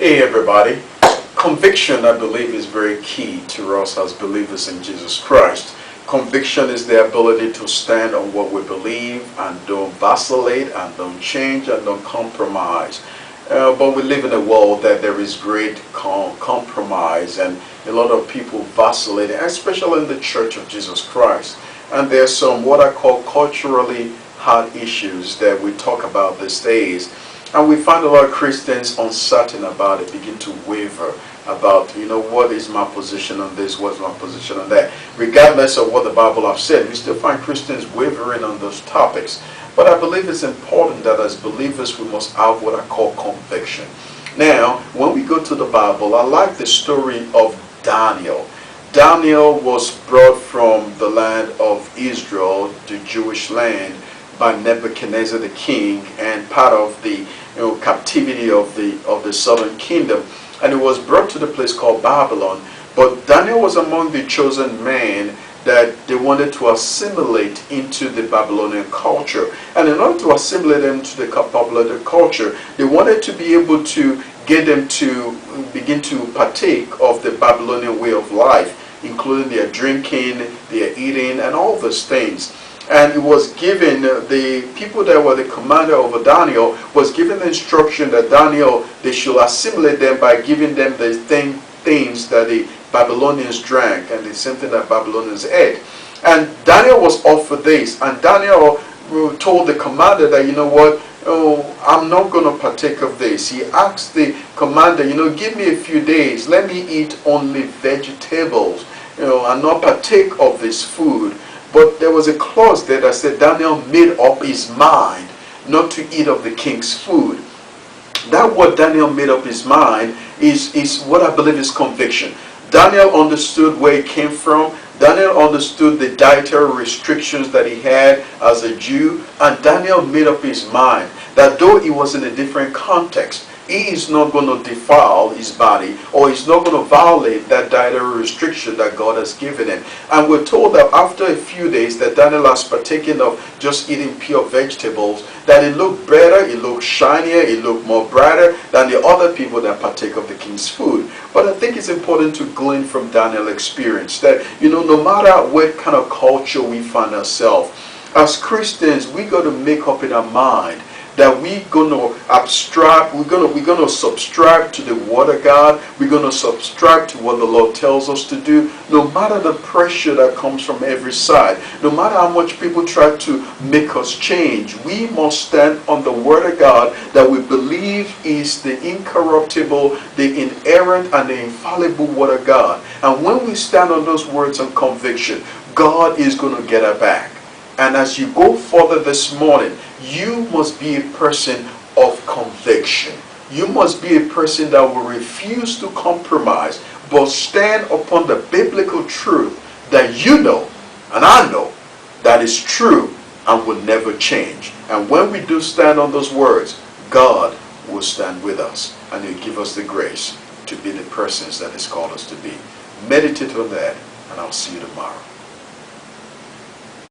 Hey everybody, conviction I believe is very key to us as believers in Jesus Christ. Conviction is the ability to stand on what we believe and don't vacillate and don't change and don't compromise. But we live in a world that there is great compromise and a lot of people vacillating, especially in the Church of Jesus Christ. And there's some what I call culturally hard issues that we talk about these days. And we find a lot of Christians uncertain about it, begin to waver about, what is my position on this, what's my position on that. Regardless of what the Bible has said, we still find Christians wavering on those topics. But I believe it's important that as believers we must have what I call conviction. Now, when we go to the Bible, I like the story of Daniel. Daniel was brought from the land of Israel, the Jewish land, by Nebuchadnezzar the king, and part of the captivity of the southern kingdom, and it was brought to the place called Babylon. But Daniel was among the chosen men that they wanted to assimilate into the Babylonian culture, and in order to assimilate them to the Babylonian culture, they wanted to be able to get them to begin to partake of the Babylonian way of life, including their drinking, their eating, and all those things. And it was given, the people that were the commander over Daniel was given the instruction that Daniel, they should assimilate them by giving them the things that the Babylonians drank and the same thing that Babylonians ate. And Daniel was offered this, and Daniel told the commander that, I'm not going to partake of this. He asked the commander, give me a few days, let me eat only vegetables, and not partake of this food. But there was a clause there that said Daniel made up his mind not to eat of the king's food. That what Daniel made up his mind is what I believe is conviction. Daniel understood where he came from. Daniel understood the dietary restrictions that he had as a Jew. And Daniel made up his mind that though he was in a different context, he is not going to defile his body, or he's not going to violate that dietary restriction that God has given him. And we're told that after a few days that Daniel has partaken of just eating pure vegetables, that it looked better, it looked shinier, it looked more brighter than the other people that partake of the king's food. But I think it's important to glean from Daniel's experience that, no matter what kind of culture we find ourselves, as Christians, we got to make up in our mind that we're going to subscribe to the Word of God. We're going to subscribe to what the Lord tells us to do, no matter the pressure that comes from every side, no matter how much people try to make us change. We must stand on the Word of God that we believe is the incorruptible, the inerrant, and the infallible Word of God. And when we stand on those words and conviction, God is going to get our back. And as you go further this morning, you must be a person of conviction. You must be a person that will refuse to compromise, but stand upon the biblical truth that you know, and I know, that is true and will never change. And when we do stand on those words, God will stand with us, and He'll give us the grace to be the persons that He's called us to be. Meditate on that, and I'll see you tomorrow.